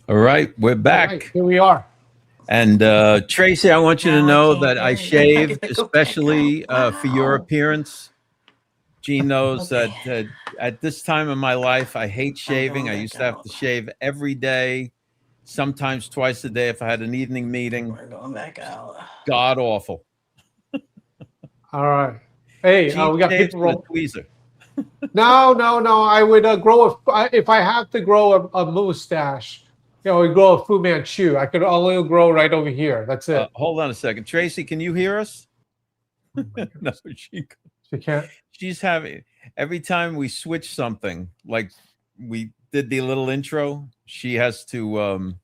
All right, we're back. Right, here we are. And Tracy, I want you to know that I shaved especially for your appearance. Gene knows that at this time in my life, I hate shaving. I used to have to shave every day, sometimes twice a day if I had an evening meeting. We're going back out. God awful. All right. Hey, Gene we got shaves people. with a tweezer. No. I would grow if I have to grow a mustache. You know, we grow a Fu Manchu. I could only grow right over here. That's it. Hold on a second, Tracy. Can you hear us? No, she can't. She's having every time we switch something, like we did the little intro. She has to.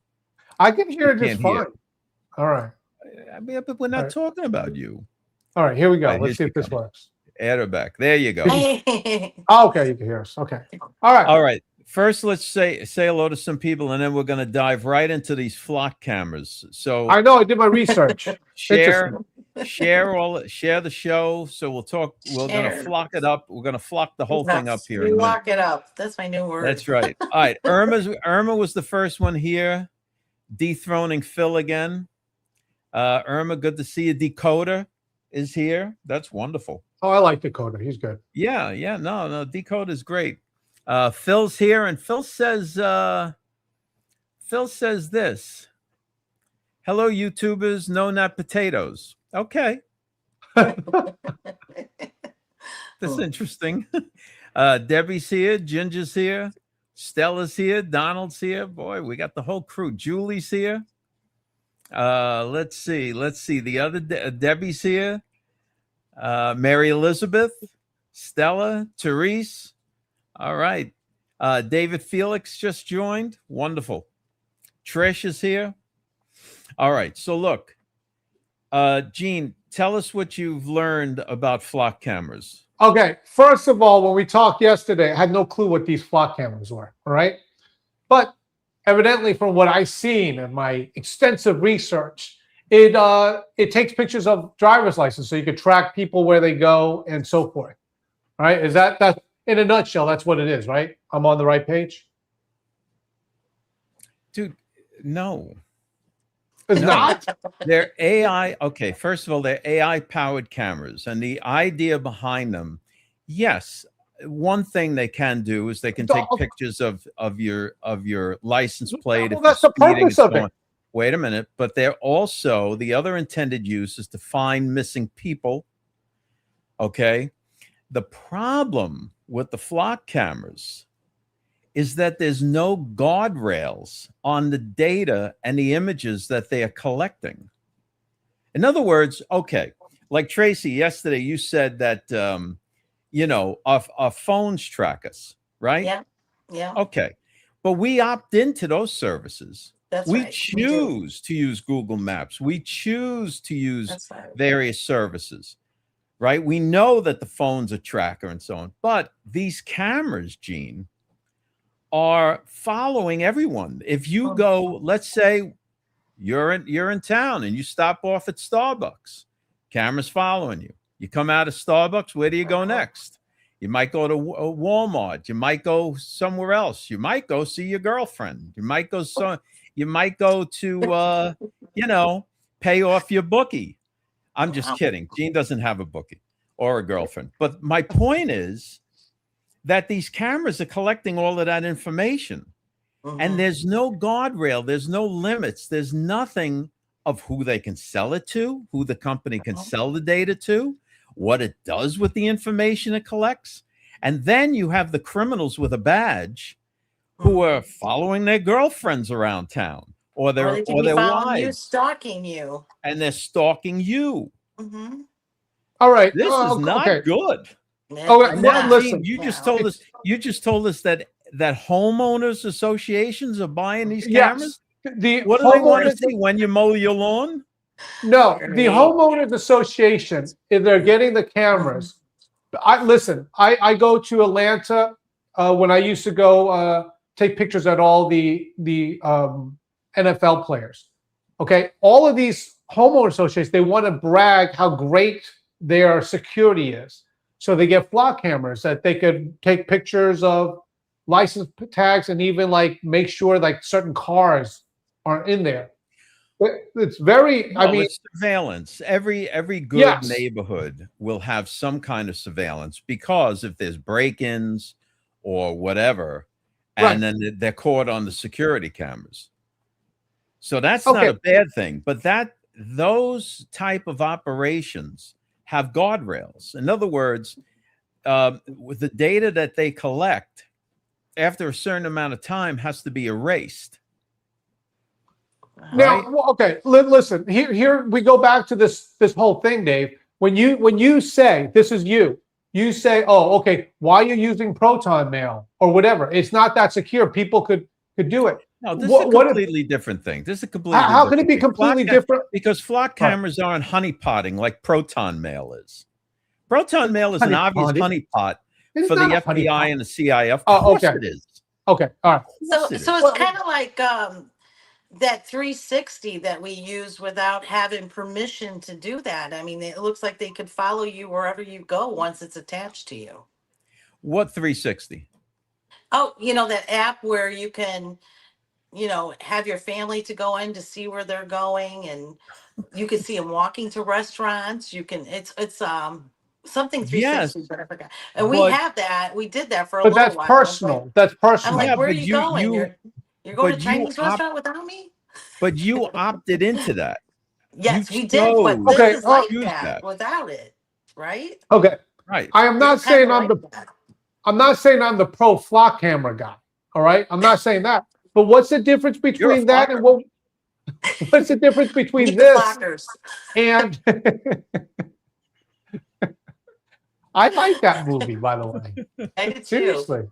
I can hear it just fine. All right. I mean, but we're not talking about you. All right, here we go. Right, let's see if this works. Add her back. There you go. Oh, okay, you can hear us. Okay. All right. All right. First, let's say hello to some people, and then we're going to dive right into these flock cameras. So I know I did my research. share the show. So we'll talk. We're going to flock it up. We're going to flock the whole thing up here. Flock it up. That's my new word. That's right. All right. Irma was the first one here, dethroning Phil again. Irma, good to see you. Dakota is here. That's wonderful. Oh, I like Dakota. He's good. Yeah. No, Dakota is great. Phil's here, and Phil says this. Hello, YouTubers. No, not potatoes. Okay. That's interesting. Debbie's here. Ginger's here. Stella's here. Donald's here. Boy, we got the whole crew. Julie's here. Let's see. The other Debbie's here. Mary Elizabeth. Stella. Therese. All right. David Felix just joined. Wonderful. Trish is here. All right. So look, Gene, tell us what you've learned about flock cameras. Okay. First of all, when we talked yesterday, I had no clue what these flock cameras were. All right. But evidently, from what I've seen in my extensive research, it takes pictures of driver's license so you can track people where they go and so forth. All right. Is that in a nutshell, that's what it is, right? I'm on the right page? Dude, no. It's not? They're AI. Okay, first of all, they're AI-powered cameras. And the idea behind them, yes, one thing they can do is they can take pictures of your license plate. Well, that's the purpose of it. Wait a minute. But they're also, the other intended use is to find missing people. Okay? The problem with the flock cameras is that there's no guardrails on the data and the images that they are collecting. In other words, okay, like Tracy, yesterday you said that, our phones track us, right? Yeah. Okay. But we opt into those services. We choose to use Google Maps. We choose to use various services. Right? We know that the phone's a tracker and so on, but these cameras, Gene, are following everyone. If you go, let's say you're in town and you stop off at Starbucks, camera's following you. You come out of Starbucks, where do you go next? You might go to Walmart. You might go somewhere else. You might go see your girlfriend. You might go to pay off your bookie. I'm just kidding. Gene doesn't have a bookie or a girlfriend. But my point is that these cameras are collecting all of that information. And there's no guardrail. There's no limits. There's nothing of who they can sell it to, who the company can sell the data to, what it does with the information it collects. And then you have the criminals with a badge who are following their girlfriends around town. Or their wives. You, stalking you. And they're stalking you. All right. This is not good. Okay. Well, listen. You just told us that homeowners associations are buying these cameras. Yes. What do they want to see when you mow your lawn? No, the homeowners association, if they're getting the cameras. I go to Atlanta when I used to go take pictures at all the NFL players. Okay, all of these homeowner associations, they want to brag how great their security is. So they get flock cameras that they could take pictures of license tags and even like make sure like certain cars aren't in there. It's very, I Well, mean, it's surveillance. Every good yes, neighborhood will have some kind of surveillance, because if there's break-ins or whatever, right. and then they're caught on the security cameras. So that's not Okay. a bad thing. But those type of operations have guardrails. In other words, with the data that they collect, after a certain amount of time, has to be erased. Now, Right? well, okay, listen. Here we go back to this whole thing, Dave. When you say this is you say, oh, okay, why are you using proton mail or whatever? It's not that secure. People could do it. No, this is a What if, completely different thing. This is a completely how can it different be thing. completely different? Because flock Right. cameras aren't honeypotting like proton mail is. Proton mail is an obvious honeypot It's for the not a FBI honeypot. and the CIA. Of Oh, course okay. it is. Okay, all right. Of So course it is. it's Well, kind of like that 360 that we use without having permission to do that. I mean, it looks like they could follow you wherever you go once it's attached to you. What 360? Oh, that app where you can, have your family to go in to see where they're going, and you can see them walking to restaurants. You can, it's something Yes, 360, but I forgot. And we but have that. We did that for a but little that's while. personal. That's I'm personal. like, yeah, where are but you going? You're going to but a you Chinese restaurant without me? opted into that. You Yes, we did, but chose this Okay. is like to use that that. without it, right? Okay. Right. I am not It's kind saying of like that. I'm not saying I'm the pro flock camera guy. All right. I'm not saying that. But what's the difference You're a between that and flocker. what's the difference between Meet the this flockers. and I like that movie, by the way. I did too. Seriously.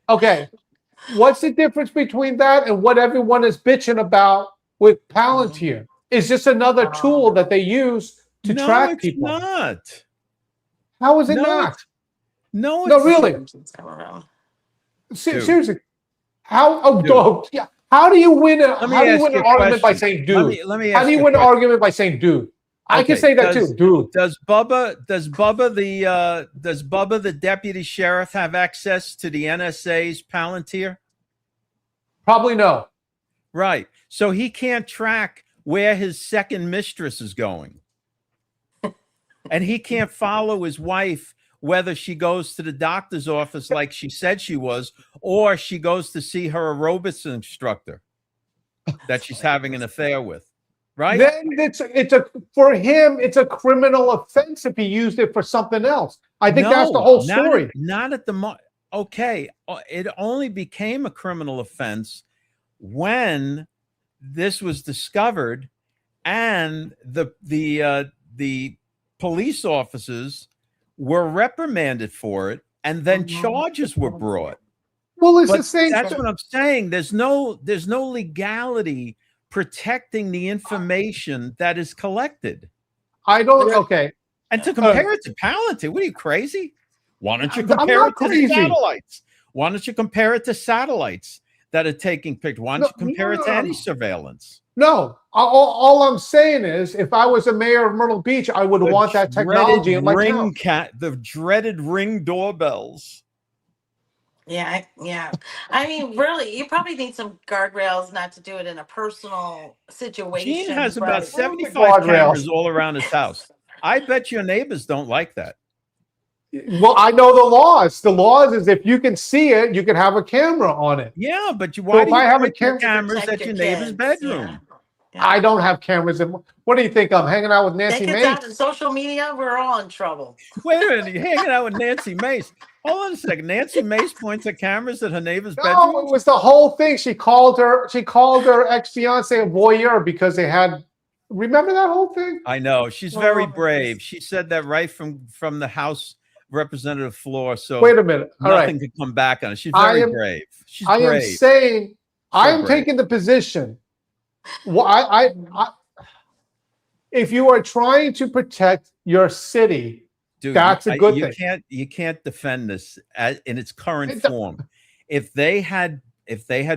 Okay. What's the difference between that and what everyone is bitching about with Palantir? Is this another tool that they use to No, track it's people? not. How is it No, not? it's no, No, it's really. Dude. Seriously. How? Oh, Dude. dog. Yeah. How do you win? Let me How do you ask win you an a argument by question. saying dude? Let me How ask do you you a win an question. argument by saying dude? I can Okay, say that too, dude. Does Bubba the deputy sheriff have access to the NSA's Palantir? Probably no. Right. So he can't track where his second mistress is going. And he can't follow his wife, whether she goes to the doctor's office like she said she was, or she goes to see her aerobics instructor that she's having an affair with. Right? Then for him, it's a criminal offense if he used it for something else. I think that's the No, whole story. Not at the moment. Okay, it only became a criminal offense when this was discovered, and the police officers were reprimanded for it, and then charges were brought. Well, it's But the same. that's what I'm saying. There's no legality protecting the information that is collected. I don't. Okay. And to compare it to Palantir, what are you, crazy? Why don't you I'm compare not it to crazy. the satellites? Why don't you compare it to satellites that are taking pictures? Why don't you compare it to any surveillance? No. All I'm saying is, if I was a mayor of Myrtle Beach, I would want that technology in my town. The dreaded Ring doorbells. Yeah. I mean, really, you probably need some guardrails not to do it in a personal situation. Gene has about but 75 Guardrails. cameras all around his house. I bet your neighbors don't like that. Well, I know the laws. The laws is if you can see it, you can have a camera on it. Yeah, but why if do I you have a put your camera- cameras protect at your your neighbor's kids, bedroom? yeah. I don't have cameras. What do you think? I'm hanging out with Nancy That gets out in Mace? social media, we're all in trouble. Wait a minute, you're hanging out with Nancy Mace. Hold on a second. Nancy Mace points at cameras at her neighbor's No, bedroom? it was the whole thing. She called her ex-fiance a voyeur because they had. Remember that whole thing? I know. She's very Oh, brave. She said that right from the House representative floor. So Wait a minute. All nothing right. could come back on it. She's very brave. She's I am brave. saying, I am brave. taking the position. Well, if you are trying to protect your city, Dude, that's a good thing. You can't defend this in its current form. If they had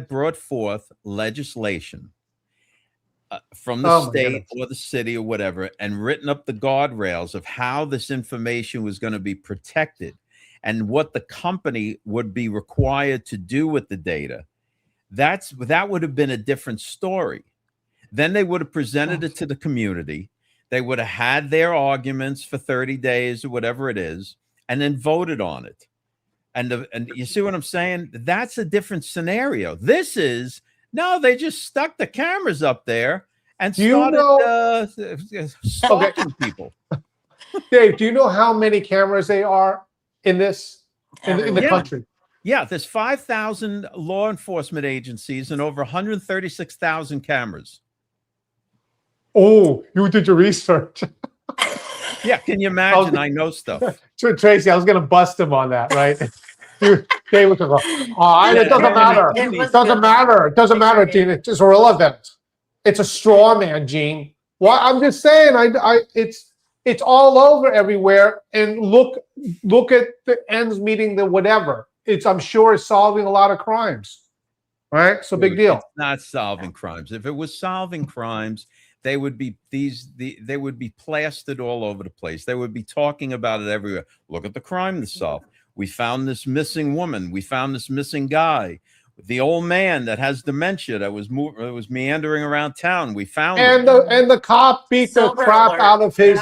brought forth legislation from the Oh my state goodness. or the city or whatever, and written up the guardrails of how this information was going to be protected and what the company would be required to do with the data, that would have been a different story. Then they would have presented it to the community. They would have had their arguments for 30 days or whatever it is, and then voted on it. And you see what I'm saying? That's a different scenario. This is, no, they just stuck the cameras up there and started stalking people. Dave, do you know how many cameras they are in this in the Yeah. country? Yeah, there's 5,000 law enforcement agencies and over 136,000 cameras. Oh, you did your research. Yeah, can you imagine? I know stuff. So Tracy, I was going to bust him on that, right? Dave was going to go, it doesn't matter. It doesn't matter. It doesn't matter, Gene. It's just irrelevant. It's a straw man, Gene. Well, I'm just saying, it's all over everywhere. And look at the ends meeting the whatever. I'm sure it's solving a lot of crimes, right? So big deal. It's not solving crimes. If it was solving crimes, they would be they would be plastered all over the place. They would be talking about it everywhere. Look at the crime to solve. We found this missing woman. We found this missing guy. The old man that has dementia that was meandering around town. We found him. And the cop beat the crap out of his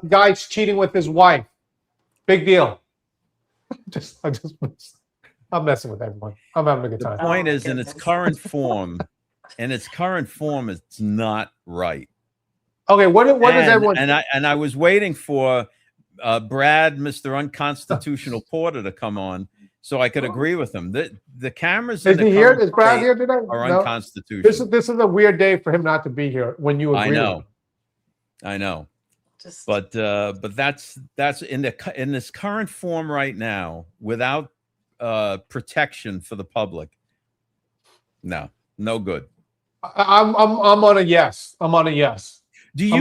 guy cheating with his wife. Big deal. I'm messing with everyone. I'm having a good time. The point is, in its current form, it's not right. Okay, what does everyone? And I was waiting for Brad, Mr. Unconstitutional Porter, to come on so I could agree with him. The cameras Is he here? Is Brad here today? Are unconstitutional. This is a weird day for him not to be here when you agree. I know. But that's in this current form right now, without protection for the public. No good. I'm on a yes. I'm on a yes. Do you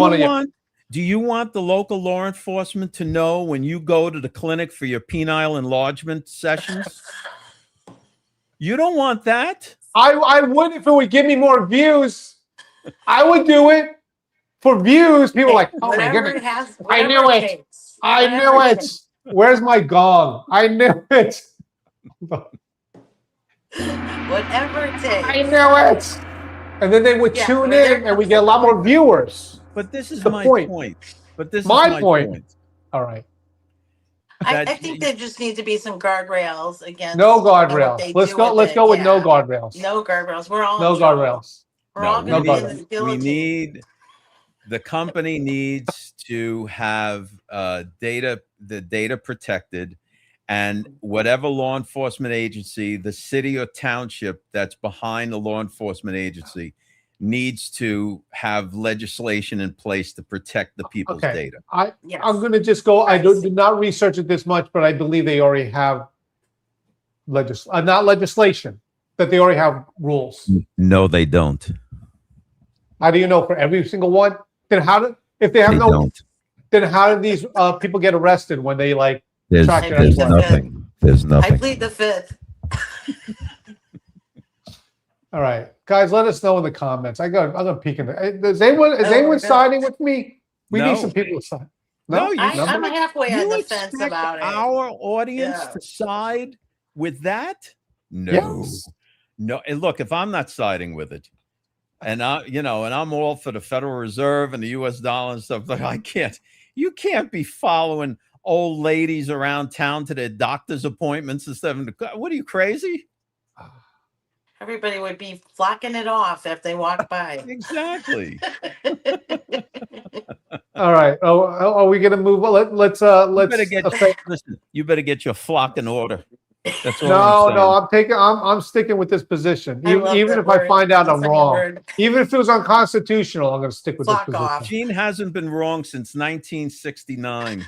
want the local law enforcement to know when you go to the clinic for your penile enlargement sessions? You don't want that. I would if it would give me more views. I would do it for views. People are like, oh my goodness. I knew it. I knew it. Where's my gong? I knew it. Whatever it takes. I knew it. And then they would tune in and we get a lot more viewers. But this is the my point. But this my is my point. All right. I think there just need to be some guardrails against. No guardrails. Let's go with no guardrails. No guardrails. We're all no guardrails. We're all going to be in the guillotine. The company needs to have the data protected, and whatever law enforcement agency, the city or township that's behind the law enforcement agency, needs to have legislation in place to protect the people's data. I'm going to just go. I did not research it this much, but I believe they already have not legislation, that they already have rules. No, they don't. How do you know for every single one? Then if they have then how do these people get arrested when they There's nothing. There's nothing. I plead the fifth. All right, guys, let us know in the comments. I'm gonna peek in there. Is anyone siding with me? We need some people to side. No, I'm halfway on the fence about it. Our audience to side with that? No. Yes. No. And look, if I'm not siding with it, and I'm all for the Federal Reserve and the US dollar and stuff, you can't be following old ladies around town to their doctor's appointments and stuff. What are you, crazy? Everybody would be flocking it off if they walked by. Exactly. All right. Oh, are we gonna move? Let's. Listen, you better get your flock in order. That's all I'm sticking with this position. Even if I find out I'm wrong. Even if it was unconstitutional, I'm gonna stick with this position. Gene hasn't been wrong since 1969.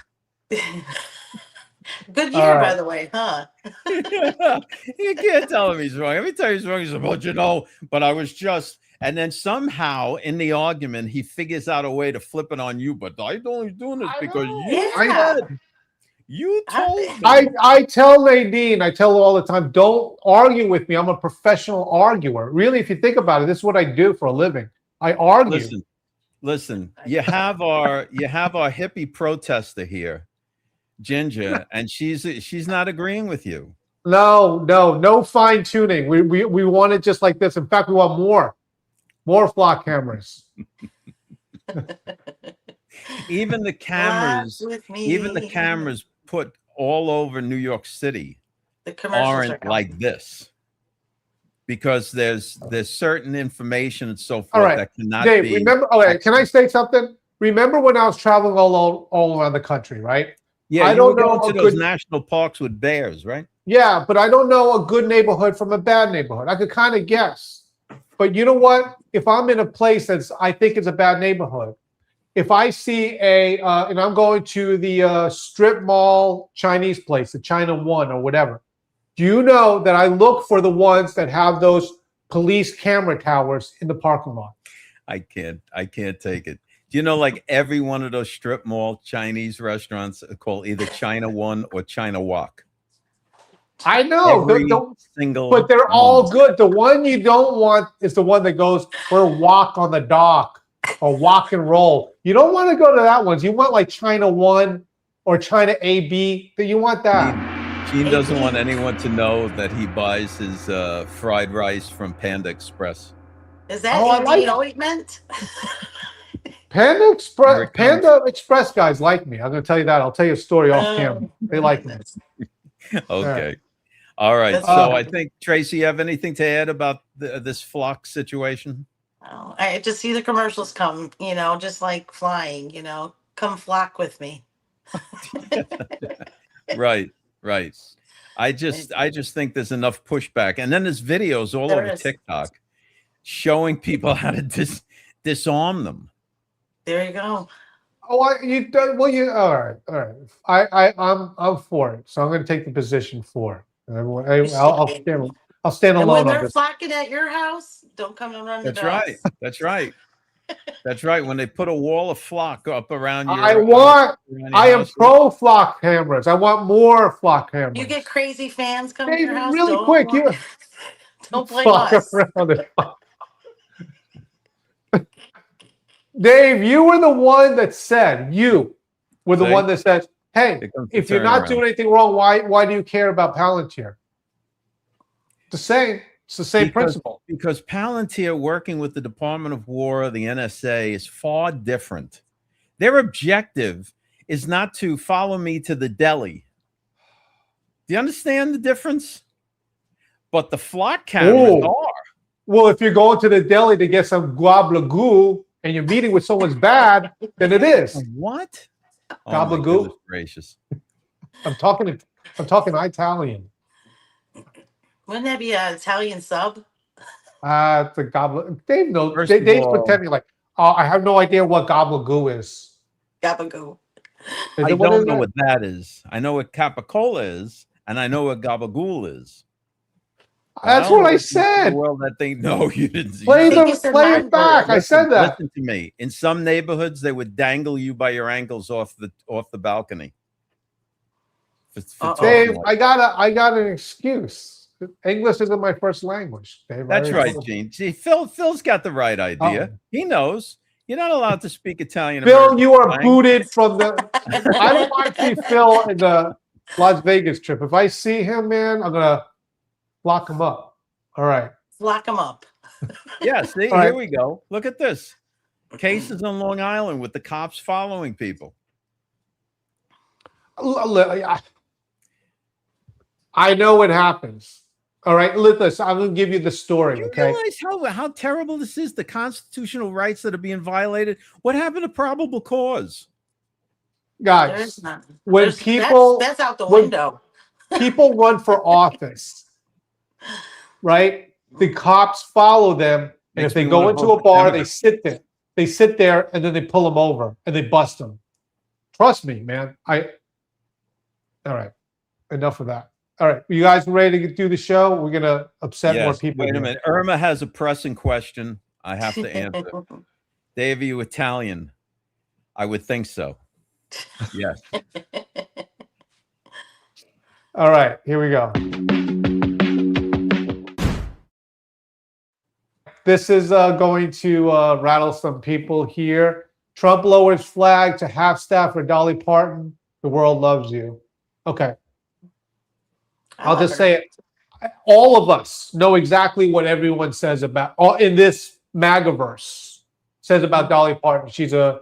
Good year, by the way, huh? You can't tell him he's wrong. Every time he's wrong, he's like, well, but I was just. And then somehow in the argument, he figures out a way to flip it on you. But I'm only doing this because you told me. I tell Nadine, I tell her all the time, don't argue with me. I'm a professional arguer. Really, if you think about it, this is what I do for a living. I argue. Listen. You have our hippie protester here, Ginger, and she's not agreeing with you. No fine tuning. We want it just like this. In fact, we want more flock cameras. Even the cameras put all over New York City The commercials are aren't like this, because there's certain information and so forth All right, that cannot Dave, be. remember? Okay, can I say something? Remember when I was traveling all around the country, right? Yeah, I you were don't know going to a those good- national parks with bears, right? Yeah, but I don't know a good neighborhood from a bad neighborhood. I could kind of guess. But you know what? If I'm in a place I think is a bad neighborhood, if I see and I'm going to the strip mall Chinese place, the China One or whatever, do you know that I look for the ones that have those police camera towers in the parking lot? I can't take it. Do you know, like, every one of those strip mall Chinese restaurants are called either China One or China Walk? I know, Every single but they're one. all good. The one you don't want is the one that goes for walk on the dock or walk and roll. You don't want to go to that one. You want like China One or China AB. You want that. Gene doesn't want anyone to know that he buys his fried rice from Panda Express. Is that Oh, I like- ointment? Panda Here Express, it comes. Panda Express guys like me. I'm going to tell you that. I'll tell you a story off camera. They like me. Okay. All right. That's So fine. I think, Tracy, you have anything to add about this flock situation? Oh, I just see the commercials come, just like flying, come flock with me. Right. I just think there's enough pushback. And then there's videos all There over is. TikTok showing people how to disarm them. There you go. Oh, all right. I'm for it. So I'm going to take the position for it. I'll stand And when alone on they're this. flocking at your house, don't come and run the That's right. dogs. That's right. That's right. When they put a wall of flock up around your I am house. pro flock cameras. I want more flock cameras. You get crazy fans coming to Dave, your house. really don't quick, wa- don't blame flock us. around it. Dave, you were the one that said, See? hey, Here comes the if you're not turnaround. doing anything wrong, why do you care about Palantir? It's the same principle. Because Palantir, working with the Department of War, the NSA, is far different. Their objective is not to follow me to the deli. Do you understand the difference? But the flock cameras are. Well, if you're going to the deli to get some gabagool and you're meeting with someone's bad, then it is. What? Oh, my Gabagool? goodness gracious. I'm talking Italian. Wouldn't that be an Italian sub? The gobble. Dave knows. First of Dave's all- pretending like, I have no idea what gabagool is. Gabagoo. Is I it- what don't is know that? what that is. I know what capicola is, and I know what gabagool is. That's don't what know I what said. Well, that thing. No, you didn't. Play you said- you said it back. I said that. Listen to me. In some neighborhoods, they would dangle you by your ankles off the balcony. For talking Dave, like- I got an excuse. English isn't my first language, Dave. That's I- right, Gene. See, Phil's got the right idea. Uh-oh. He knows. You're not allowed to speak Italian. Phil, American you are slang. booted from the. I don't want to see Phil in the Las Vegas trip. If I see him, man, I'm gonna lock him up. All right. Lock them up. Yeah, see, All right. here we go. Look at this. Cases on Long Island with the cops following people. I know what happens. All right, listen, I'm going to give you the Do story, you okay? realize how terrible this is? The constitutional rights that are being violated. What happened to probable cause? Guys, There's none. when There's- people that's out the when- window. people run for office, right? The cops follow them, and Makes if they me go wanna into vote a bar, for they Democrats. sit there. They sit there, and then they pull them over and they bust them. Trust me, man. All right. Enough of that. All right, you guys ready to do the show? We're gonna upset more Yes. people. Wait a here. minute. Irma has a pressing question. I have to answer. Dave, are you Italian? I would think so. Yes. All right, here we go. This is going to rattle some people here. Trump lowers flag to half staff for Dolly Parton. The world loves you. Okay. I'll just say it. All of us know exactly what everyone says about all in this MAGAverse says about Dolly Parton. She's a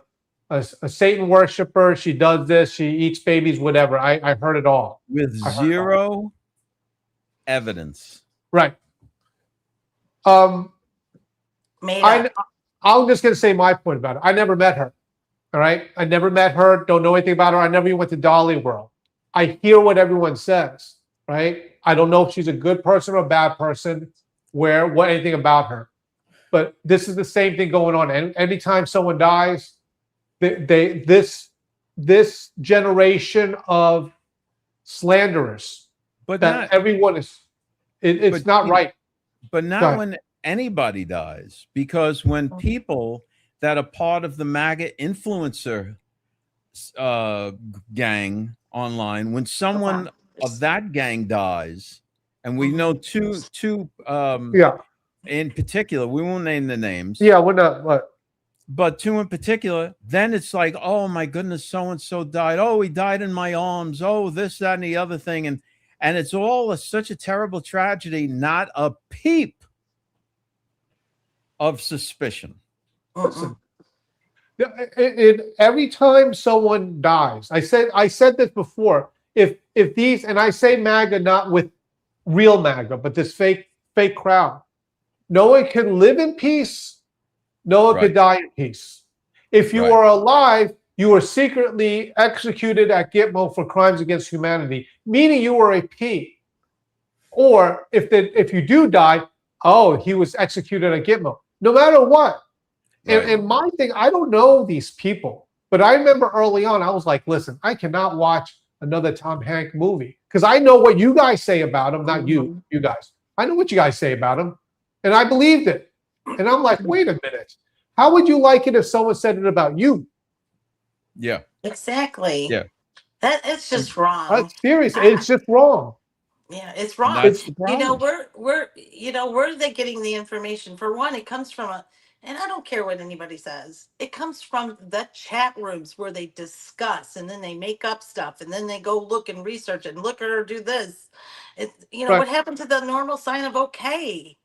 Satan worshiper. She does this. She eats babies, whatever. I heard it all. With zero evidence. Right. Made up. I'm just going to say my point about it. I never met her. All right. I never met her. Don't know anything about her. I never even went to Dolly World. I hear what everyone says. Right. I don't know if she's a good person or a bad person, what anything about her. But this is the same thing going on. And anytime someone dies, this generation of slanderers, but that not, everyone is, it's not right. But not when anybody dies, because when people that are part of the MAGA influencer gang online, when someone of that gang dies, and we know two in particular, we won't name the names. Yeah, we're not. What? But two in particular, then it's like, oh my goodness, so and so died. Oh, he died in my arms. Oh, this, that, and the other thing, and it's all such a terrible tragedy. Not a peep of suspicion. Listen, every time someone dies, I said this before. If these, and I say MAGA not with real MAGA, but this fake crowd, no one can live in peace. No one could die in peace. If you are alive, you are secretly executed at Gitmo for crimes against humanity, meaning you were a P. Or if you do die, oh, he was executed at Gitmo. No matter what. And my thing, I don't know these people, but I remember early on, I was like, listen, I cannot watch another Tom Hanks movie because I know what you guys say about him, not you guys. I know what you guys say about him, and I believed it. And I'm like, wait a minute. How would you like it if someone said it about you? Yeah. Exactly. Yeah. It's just wrong. That's serious. It's just wrong. Yeah, it's wrong. That's the You know, problem. where are they getting the information? For one, it comes from and I don't care what anybody says. It comes from the chat rooms where they discuss and then they make up stuff and then they go look and research and look at her do this. What happened to the normal sign of okay?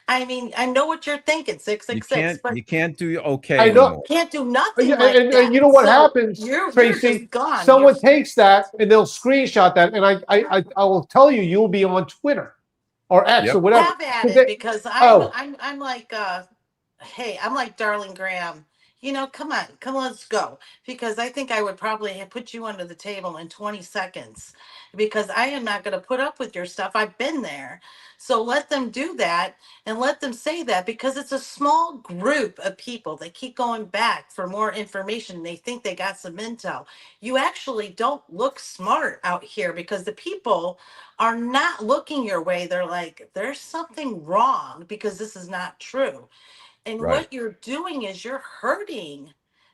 I mean, I know what you're thinking, 666, but You can't do okay I know. anymore. can't do nothing And, like and, that. and you know what So happens, you're Tracy? just gone. Someone takes that and they'll screenshot that, and I will tell you, you'll be on Twitter or X or whatever. Have at it because I'm like hey, I'm like Darling Graham. Come on, let's go. Because I think I would probably have put you under the table in 20 seconds because I am not going to put up with your stuff. I've been there. So let them do that and let them say that because it's a small group of people. They keep going back for more information. They think they got some intel. You actually don't look smart out here because the people are not looking your way. They're like, there's something wrong because this is not true. And what you're doing is you're hurting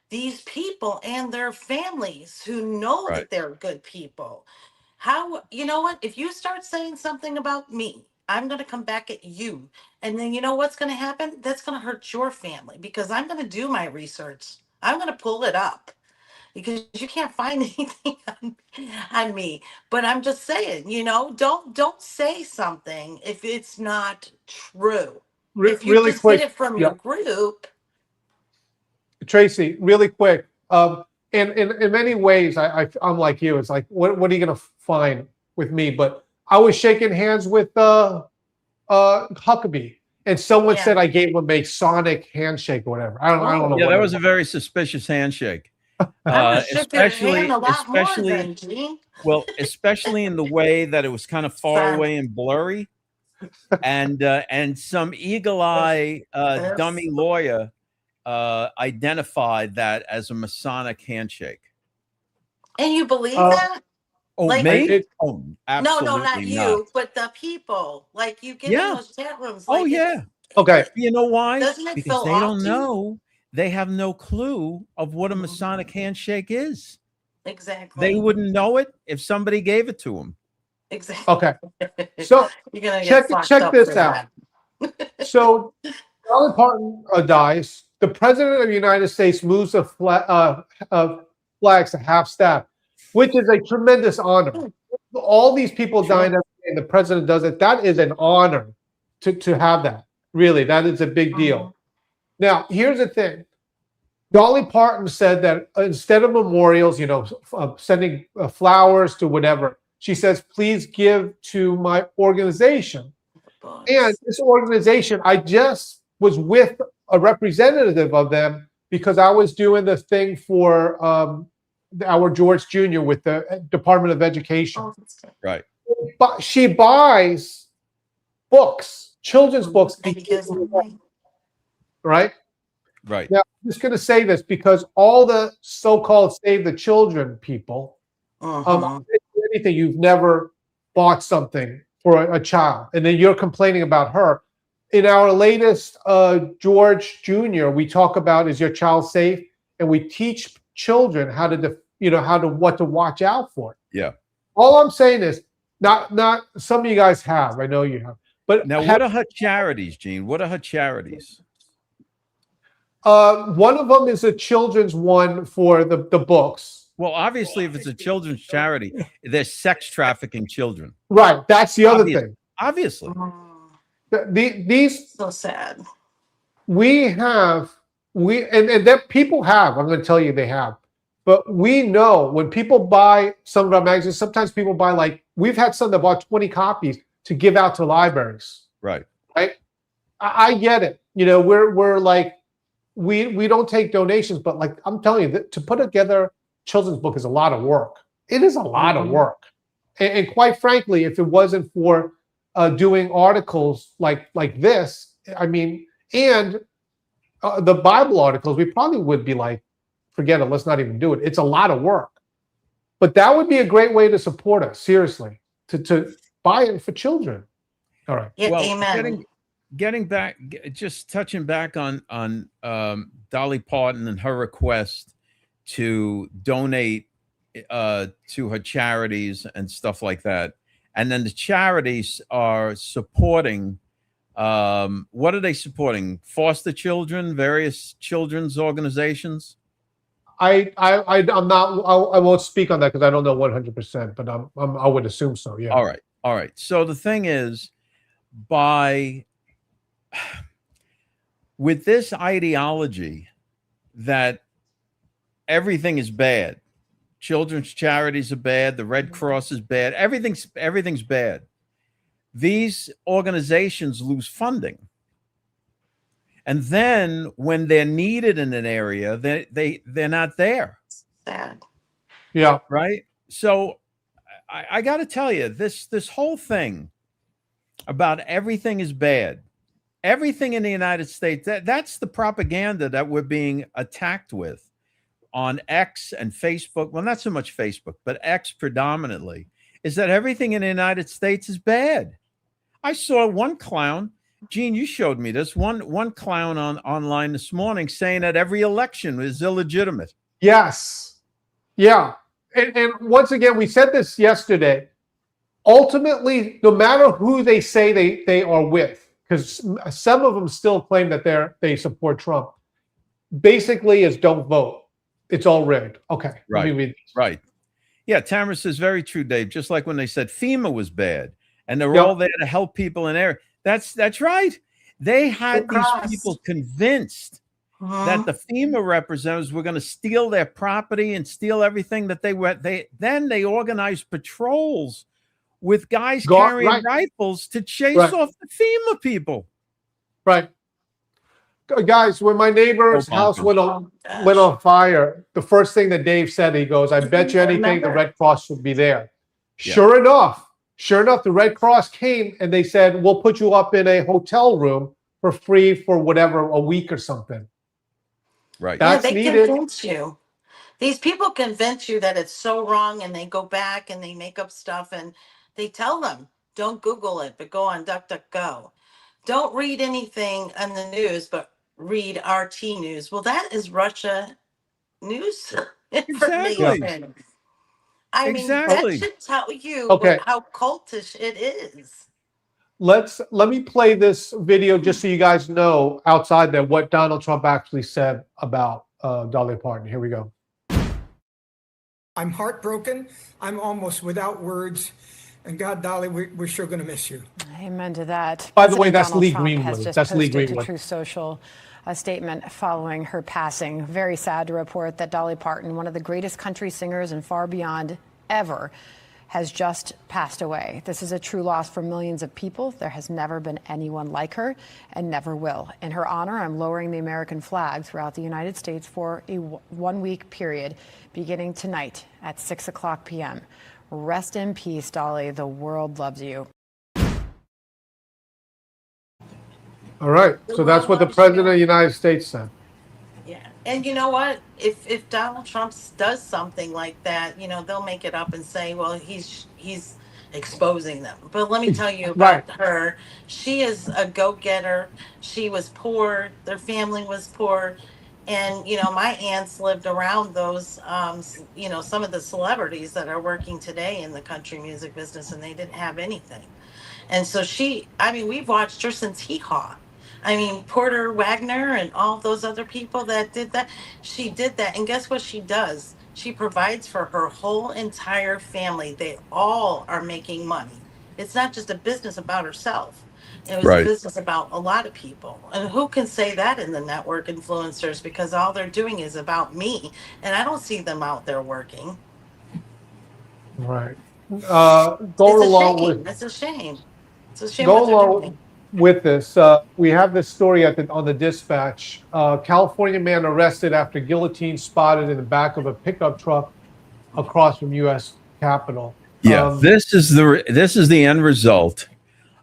these people and their families who know that they're good people. You know what? If you start saying something about me, I'm going to come back at you. And then you know what's going to happen? That's going to hurt your family because I'm going to do my research. I'm going to pull it up because you can't find anything on me. But I'm just saying, don't say something if it's not true. If you really just quick, get it from your group. Tracy, really quick. In many ways, I'm like you. It's like, what are you going to find with me? But I was shaking hands with Huckabee, and someone said I gave him a Masonic handshake or whatever. I don't know. Yeah, that was a very suspicious handshake. Especially in the way that it was kind of far away and blurry. And some eagle eye dummy lawyer identified that as a Masonic handshake. And you believe that? Oh, like, me? Absolutely no, not you, but the people. Like you get in those chat rooms. Like okay. You know why? Doesn't it Because feel they don't off know. They have no clue of what a Masonic handshake is. Exactly. They wouldn't know it if somebody gave it to them. Exactly. Okay. So you're gonna check this out. So Dolly Parton dies. The president of the United States moves the flags to half staff, which is a tremendous honor. All these people Sure. dying every day, and the president does it. That is an honor to have that. Really, that is a big deal. Now, here's the thing. Dolly Parton said that instead of memorials, sending flowers to whatever, she says, please give to my organization. And this organization, I just was with a representative of them because I was doing the thing for our George Jr. with the Department of Education. Right. But she buys books, children's books, right? Right. Now, I'm just going to say this because all the so-called Save the Children people, anything, you've never bought something for a child, and then you're complaining about her. In our latest George Jr., we talk about is your child safe, and we teach children how to, what to watch out for. Yeah. All I'm saying is, not some of you guys have. I know you have, but now, what are her charities, Gene? What are her charities? One of them is a children's one for the books. Well, obviously, if it's a children's charity, they're sex trafficking children. Right. That's the other thing. Obviously. These so sad. And that people have, I'm going to tell you they have, but we know when people buy some of our magazines, sometimes people buy we've had some that bought 20 copies to give out to libraries. Right. Right. I get it. We're like, we don't take donations, but I'm telling you that to put together children's book is a lot of work. It is a lot of work. And quite frankly, if it wasn't for doing articles like this, I mean, and the Bible articles, we probably would be like, forget it, let's not even do it. It's a lot of work. But that would be a great way to support us, seriously, to buy it for children. All right. Yeah, well, amen. Getting back, just touching back on Dolly Parton and her request to donate to her charities and stuff like that. And then the charities are supporting, what are they supporting? Foster children, various children's organizations? I'm not, I won't speak on that because I don't know 100%, but I would assume so, yeah. All right. So the thing is, with this ideology that everything is bad, children's charities are bad, the Red Cross is bad, everything's bad, these organizations lose funding, and then when they're needed in an area, they're not there. Sad. Yeah. Right. So I got to tell you, this whole thing about everything is bad, everything in the United States, that's the propaganda that we're being attacked with on X and Facebook. Well, not so much Facebook, but X predominantly, is that everything in the United States is bad. I saw one clown, Gene, you showed me this, one clown online this morning saying that every election is illegitimate. Yes. Yeah. And once again, we said this yesterday. Ultimately, no matter who they say they are with, because some of them still claim that they support Trump, basically is don't vote. It's all rigged. Okay. Right. Let me read this. Right. Yeah. Tamara says, very true, Dave. Just like when they said FEMA was bad and they're Yep. all there to help people in there. That's right. They had these people convinced that the FEMA representatives were going to steal their property and steal everything that then they organized patrols with guys carrying rifles to chase off the FEMA people. Right. Guys, when my neighbor's house went on fire, the first thing that Dave said, he goes, I bet you anything the Red Cross would be there. Yeah. Sure enough, the Red Cross came and they said, we'll put you up in a hotel room for free for whatever, a week or something. Right. That's they needed. Convince you. These people convince you that it's so wrong, and they go back and they make up stuff, and they tell them, don't Google it, but go on DuckDuckGo. Don't read anything on the news, but read RT News. Well, that is Russia news information. I mean, that should tell you how cultish it is. Let me play this video just so you guys know outside that what Donald Trump actually said about Dolly Parton. Here we go. I'm heartbroken. I'm almost without words. And God, Dolly, we're sure going to miss you. Amen to that. By the way, President that's Donald Lee Trump has Greenwood. just That's Lee posted to Greenwood. Truth Social a statement following her passing. Very sad to report that Dolly Parton, one of the greatest country singers and far beyond ever, has just passed away. This is a true loss for millions of people. There has never been anyone like her and never will. In her honor, I'm lowering the American flag throughout the United States for a one-week period beginning tonight at 6:00 p.m. Rest in peace, Dolly. The world loves you. All right. So that's what the president of the United States said. Yeah. And you know what? If Donald Trump does something like that, they'll make it up and say, well, he's exposing them. But let me tell you about her. She is a go-getter. She was poor. Their family was poor. And, my aunts lived around those, some of the celebrities that are working today in the country music business, and they didn't have anything. And so we've watched her since Hee Haw. Porter Wagner and all those other people that did that, she did that. And guess what she does? She provides for her whole entire family. They all are making money. It's not just a business about herself. It was a business about a lot of people. And who can say that in the network influencers? Because all they're doing is about me. And I don't see them out there working. Right. Going along with It's a shame. It's a shame. Go along with this. We have this story on the Dispatch. California man arrested after guillotine spotted in the back of a pickup truck across from U.S. Capitol. Yeah, this is the end result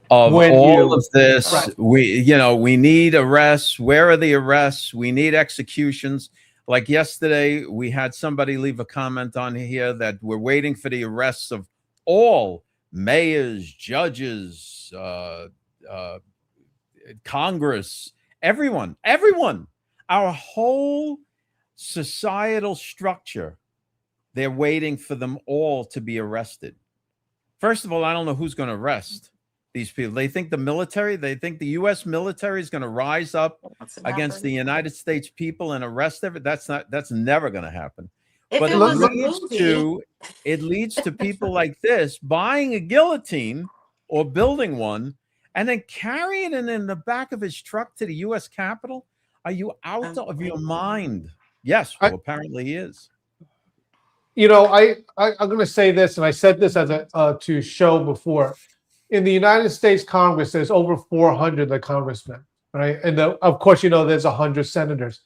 of all of this. Right. We need arrests. Where are the arrests? We need executions. Like yesterday, we had somebody leave a comment on here that we're waiting for the arrests of all mayors, judges, Congress, everyone. Our whole societal structure, they're waiting for them all to be arrested. First of all, I don't know who's going to arrest these people. They think the U.S. military is going to rise up against the United States people and arrest them. That's never going to happen. But it leads to people like this buying a guillotine or building one and then carrying it in the back of his truck to the U.S. Capitol. Are you out of your mind? Yes, well, apparently he is. I'm going to say this, and I said this as to show before. In the United States Congress, there's over 400 congressmen, right? And of course, there's 100 senators.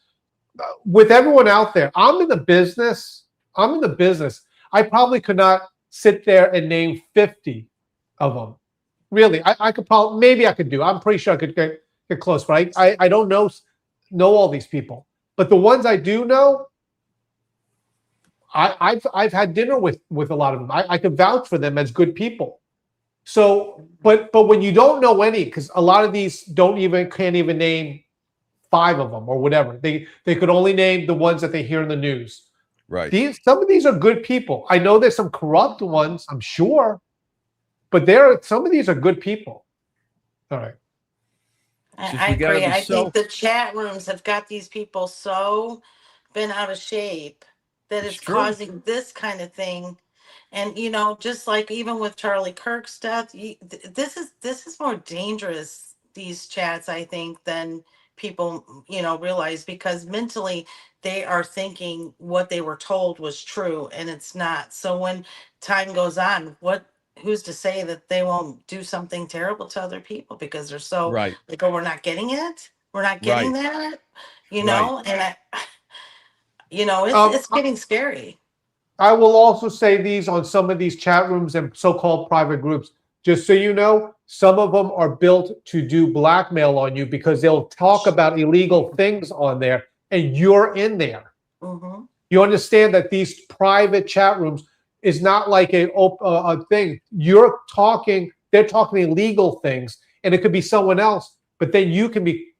With everyone out there, I'm in the business. I probably could not sit there and name 50 of them. Really, I could probably, maybe I could do. I'm pretty sure I could get close, but I don't know all these people. But the ones I do know, I've had dinner with a lot of them. I could vouch for them as good people. So, but when you don't know any, because a lot of these can't even name 5 of them or whatever. They could only name the ones that they hear in the news. Right. Some of these are good people. I know there's some corrupt ones, I'm sure, but some of these are good people. All right. I agree. I think the chat rooms have got these people so been out of shape that it's causing this kind of thing. And just like even with Charlie Kirk's death, this is more dangerous, these chats, I think, than people realize, because mentally they are thinking what they were told was true and it's not. So when time goes on, who's to say that they won't do something terrible to other people because they're so like, oh, we're not getting it, we're not getting that, and it's getting scary. I will also say these on some of these chat rooms and so-called private groups, just so you know, some of them are built to do blackmail on you because they'll talk about illegal things on there and you're in there. Mm-hmm. You understand that these private chat rooms is not like a thing. They're talking illegal things, and it could be someone else, but then you can be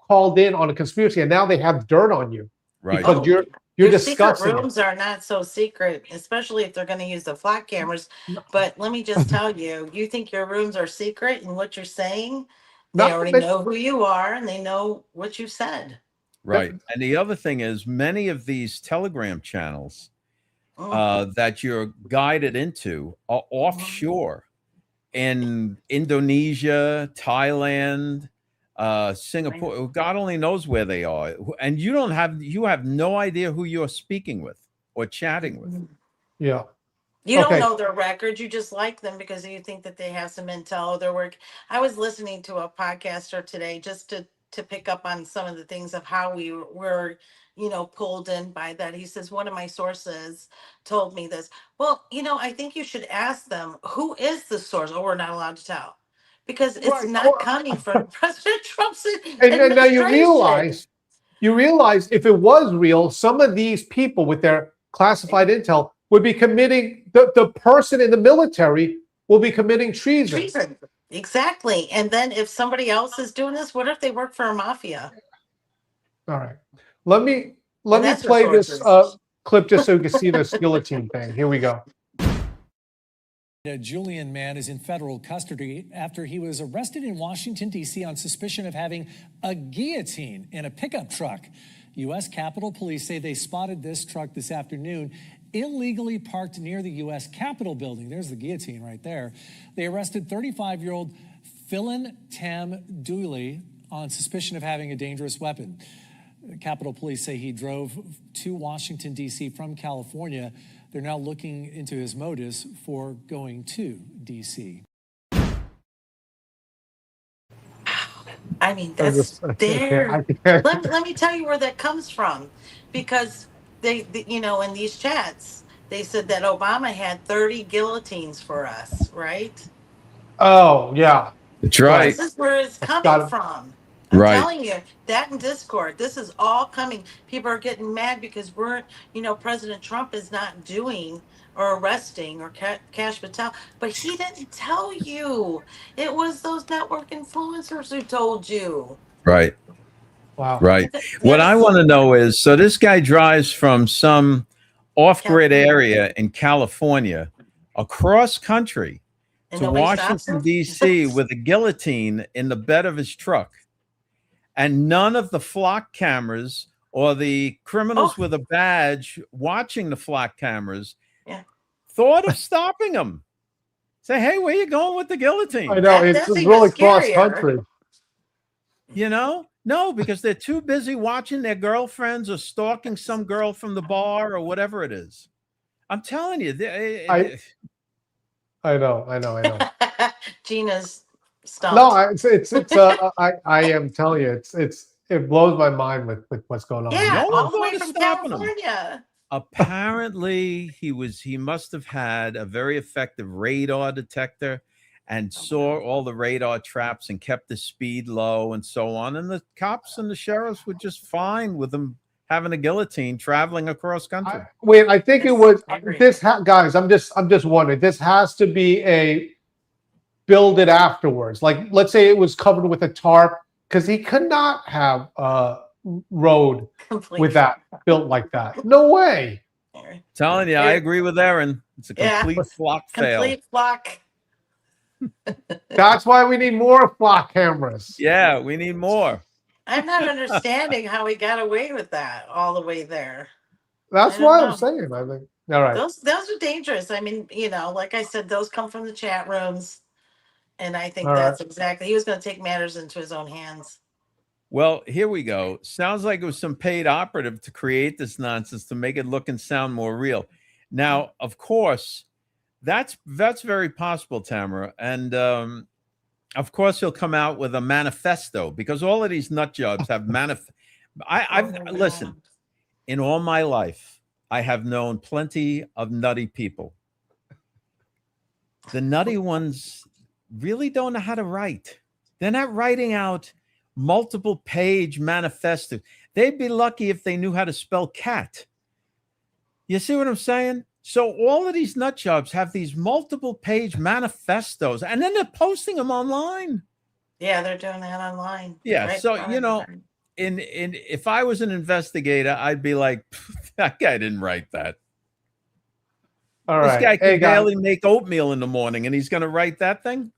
called in on a conspiracy and now they have dirt on you. Right. because Oh, you're your secret discussing it. rooms are not so secret, especially if they're going to use the flock cameras. But let me just tell you, you think your rooms are secret and what you're saying, they Not already that know who you are and they know what you said. Right. And the other thing is, many of these Telegram channels that you're guided into are offshore in Indonesia, Thailand, Singapore. God only knows where they are. And you have no idea who you're speaking with or chatting with. Yeah. You don't Okay. know their records. You just like them because you think that they have some intel or their work. I was listening to a podcaster today just to pick up on some of the things of how we were, pulled in by that. He says, one of my sources told me this. Well, I think you should ask them, who is the source? Oh, we're not allowed to tell. Because it's Right. not coming from President Trump's And then now administration. you realize if it was real, some of these people with their classified intel would be committing the person in the military will be committing treason. Treason. Exactly. And then if somebody else is doing this, what if they work for a mafia? All right. Let me And that's your play this sources. clip just so you can see this guillotine thing. Here we go. A Julian man is in federal custody after he was arrested in Washington, D.C. on suspicion of having a guillotine in a pickup truck. U.S. Capitol Police say they spotted this truck this afternoon illegally parked near the U.S. Capitol building. There's the guillotine right there. They arrested 35-year-old Philin Tam Dooley on suspicion of having a dangerous weapon. Capitol Police say he drove to Washington, D.C. from California. They're now looking into his motives for going to D.C. I mean, that's there. Let me tell you where that comes from. Because they, in these chats, they said that Obama had 30 guillotines for us, right? Oh, yeah. That's right. This is where it's coming gotta- from. I'm Right. telling you, that in Discord, this is all coming. People are getting mad because President Trump is not doing or arresting or Cash Patel, but he didn't tell you. It was those network influencers who told you. Right. Wow. Right. What I want to know is, so this guy drives from some off-grid area in California across country And to nobody stops Washington, him? D.C. with a guillotine in the bed of his truck. And none of the flock cameras or the criminals with a badge watching the flock cameras thought of stopping him. Say, hey, where you going with the guillotine? I know, it's That's even really cross scarier. country. No, because they're too busy watching their girlfriends or stalking some girl from the bar or whatever it is. I'm telling you. I know. Gina's stumped. No, I am telling you, it blows my mind with what's going on. Yeah, No all one's the way going to from stopping him. California. Apparently, he must have had a very effective radar detector and saw all the radar traps and kept the speed low and so on. And the cops and the sheriffs were just fine with him having a guillotine traveling across country. I think it was this. Guys, I'm just wondering. This has to be a build it afterwards. Like, let's say it was covered with a tarp, because he could not have a road with that built like that. No way. Telling you, I agree with Aaron. It's a complete flock fail. Complete flock. That's why we need more flock cameras. Yeah, we need more. I'm not understanding how he got away with that all the way there. That's why I'm saying. I think. All right. Those are dangerous. I mean, like I said, those come from the chat rooms. And I think that's exactly, he was going to take matters into his own hands. Well, here we go. Sounds like it was some paid operative to create this nonsense to make it look and sound more real. Now, of course, that's very possible, Tamara. And of course, he'll come out with a manifesto, because all of these nut jobs have listen, in all my life, I have known plenty of nutty people. The nutty ones really don't know how to write. They're not writing out multiple page manifestos. They'd be lucky if they knew how to spell cat. You see what I'm saying? So all of these nut jobs have these multiple page manifestos, and then they're posting them online. Yeah, they're doing that online. Yeah. Right? So, if I was an investigator, I'd be like, that guy didn't write that. All This right. guy can Hey, guys, barely make oatmeal in the morning, and he's going to write that thing.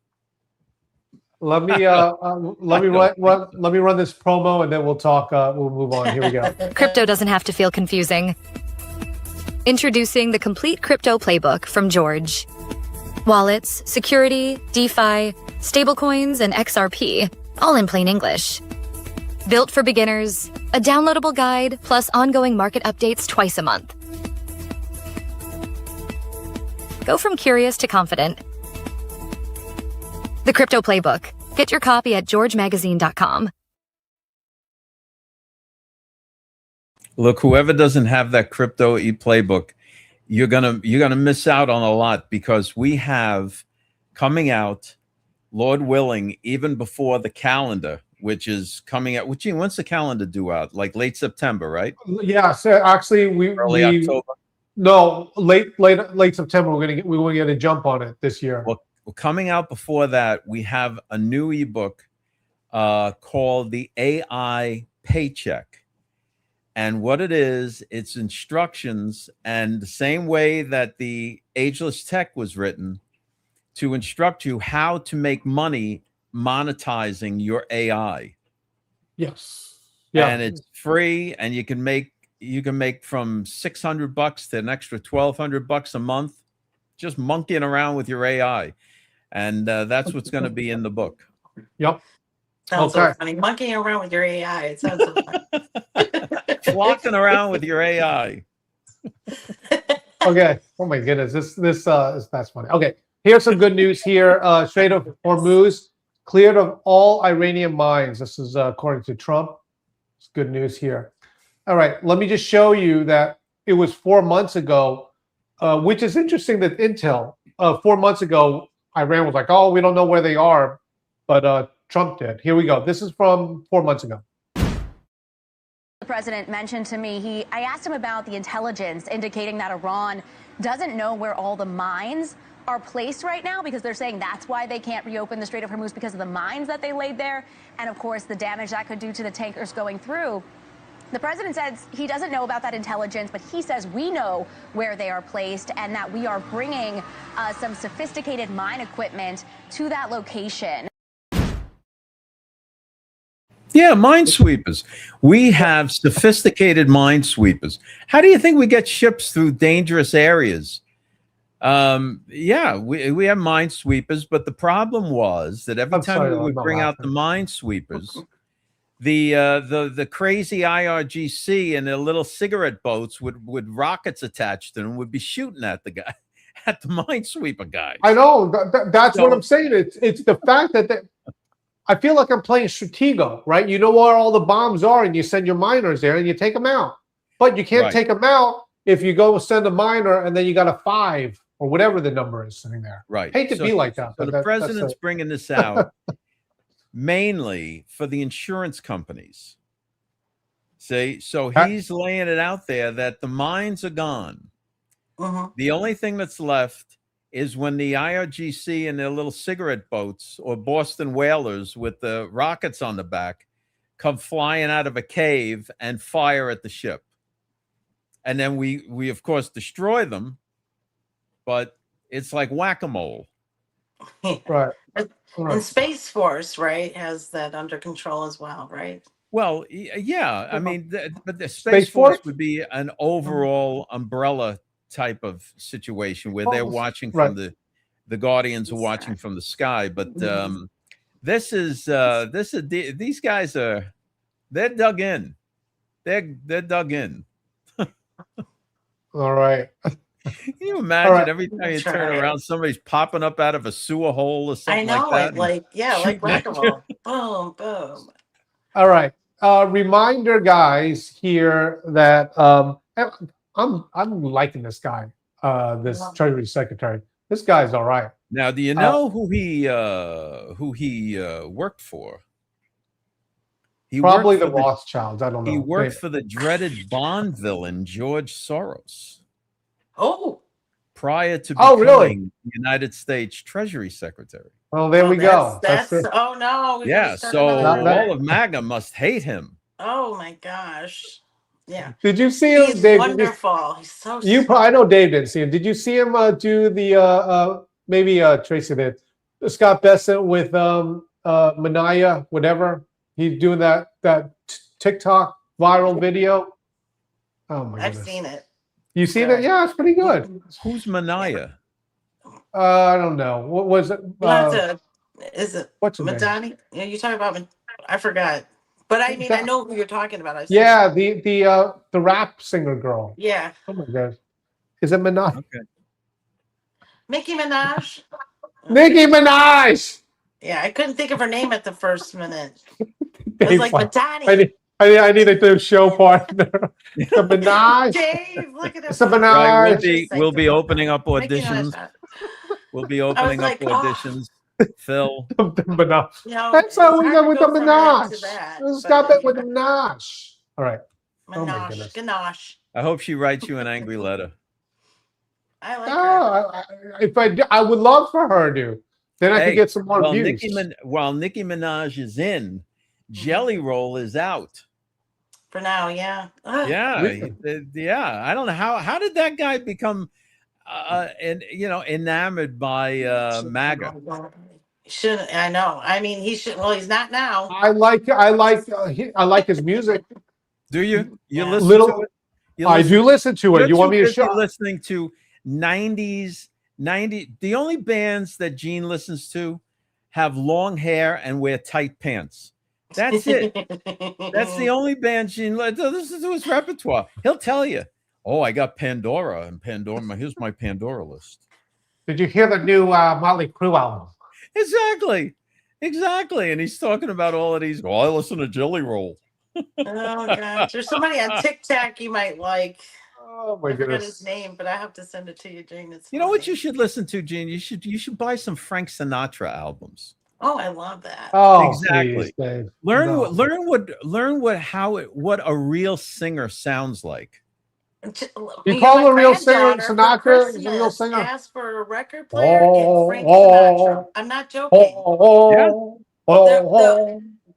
let me let me run this promo, and then we'll talk. We'll move on. Here we go. Crypto doesn't have to feel confusing. Introducing the complete crypto playbook from George. Wallets, security, DeFi, stablecoins, and XRP, all in plain English. Built for beginners, a downloadable guide, plus ongoing market updates twice a month. Go from curious to confident. The Crypto Playbook. Get your copy at georgemagazine.com. Look, whoever doesn't have that crypto playbook, you're gonna miss out on a lot, because we have coming out, Lord willing, even before the calendar, which is coming out. When's the calendar due out? Like late September, right? Yeah. So actually, Early October. No, late September. We're gonna get a jump on it this year. Well, coming out before that, we have a new ebook called the AI Paycheck. And what it is, it's instructions, and the same way that the Ageless Tech was written, to instruct you how to make money monetizing your AI. Yes. Yeah. And it's free, and you can make from $600 to an extra $1,200 a month, just monkeying around with your AI. And that's what's going to be in the book. Yep. Sounds so funny. Monkeying around with your AI. It sounds so funny. Walking around with your AI. Okay. Oh my goodness. That's funny. Okay. Here's some good news here. Strait of Hormuz cleared of all Iranian mines. This is according to Trump. It's good news here. All right. Let me just show you that it was 4 months ago, which is interesting that Intel, 4 months ago, Iran was like, oh, we don't know where they are, but Trump did. Here we go. This is from 4 months ago. The president mentioned to me, I asked him about the intelligence indicating that Iran doesn't know where all the mines are placed right now, because they're saying that's why they can't reopen the Strait of Hormuz, because of the mines that they laid there, and of course the damage that could do to the tankers going through. The president says he doesn't know about that intelligence, but he says we know where they are placed, and that we are bringing some sophisticated mine equipment to that location. Yeah, minesweepers. We have sophisticated minesweepers. How do you think we get ships through dangerous areas? Yeah, we have minesweepers, but the problem was that every time we would bring out the minesweepers, the crazy IRGC and their little cigarette boats with rockets attached to them would be shooting at the guy, at the minesweeper guy. I know. That's what I'm saying. It's the fact that I feel like I'm playing Stratego, right? You know where all the bombs are, and you send your miners there, and you take them out. But you can't take them out if you go send a miner, and then you got a 5 or whatever the number is sitting there. Right. Hate to be like that. So the president's bringing this out mainly for the insurance companies. See, so he's laying it out there that the mines are gone. The only thing that's left is when the IRGC and their little cigarette boats, or Boston whalers with the rockets on the back, come flying out of a cave and fire at the ship. And then we of course destroy them, but it's like whack-a-mole. Right. And Space Force, right, has that under control as well, right? Well, yeah. I mean, but the Space Force would be an overall umbrella type of situation where they're watching from the Guardians are watching from the sky. But these guys they're dug in. They're dug in. All right. Can you imagine every time you turn around, somebody's popping up out of a sewer hole or something like that? Like whack-a-mole. Boom, boom. All right. Reminder, guys, here that I'm liking this guy, this Treasury Secretary. This guy's all right. Now, do you know who he worked for? He probably worked the Rothschilds. I don't know. He worked for the dreaded Bond villain George Soros. Oh. Prior to becoming really? the United States Treasury Secretary. Well, there we go. That's oh no. Yeah, so all of MAGA must hate him. Oh my gosh. Yeah. Did you see him, He's Dave? wonderful. He's so I know Dave didn't see him. Did you see him do the maybe Tracy did Scott Bessent with Manaya, whatever? He's doing that TikTok viral video. Oh my I've goodness. seen it. You seen it? Yeah, it's pretty good. Who's Manaya? I don't know. What was it? Is it What's her name? Madani? Yeah, you talking about I forgot. But I mean, I know who you're talking about. I've seen Yeah, it. the rap singer girl. Yeah. Oh my god. Is it Minaj? Okay. Nicki Minaj. Nicki Minaj. Yeah, I couldn't think of her name at the first minute. It Dave, was like Madani. I need a new show partner. The Minaj. Dave, look at It's a him. Right, Minaj. we'll be opening up Making auditions. Minaj. We'll be opening up like, oh. auditions. Phil. The Minaj. You know, That's it's how we hard go to with go the from that to Minaj. that, Let's but stop it with the anyway. Minaj. All right. Oh my Minaj, goodness. Ganache. I hope she writes you an angry letter. I like her. If I would love for her to. Then I could get some more views. While Nicki Minaj is in, Jelly Roll is out. For now, yeah. Ugh. Yeah, yeah. I don't know how did that guy become, enamored by MAGA. Shouldn't I know? I mean, he should. Well, he's not now. I like his music. Do you? You Yeah. listen Little, to it? You I do listen to it. You're You want too me to busy show? listening to 90s. The only bands that Gene listens to have long hair and wear tight pants. That's it. That's the only band Gene listens to his repertoire. He'll tell you, "Oh, I got Pandora and Pandora. Here's my Pandora list." Did you hear the new Motley Crue album? Exactly. And he's talking about all of these. Oh, I listen to Jelly Roll. Oh gosh, there's somebody on TikTok you might like. Oh my I forgot goodness. his name, but I have to send it to you, Jane. It's You know what funny. you should listen to, Gene? You should buy some Frank Sinatra albums. Oh, I love that. Oh, Exactly. please, Dave. Learn No. what a real singer sounds like. You call My a real singer granddaughter for Sinatra? He's a real Christmas singer? asked for a record player and Frank Sinatra. I'm not joking.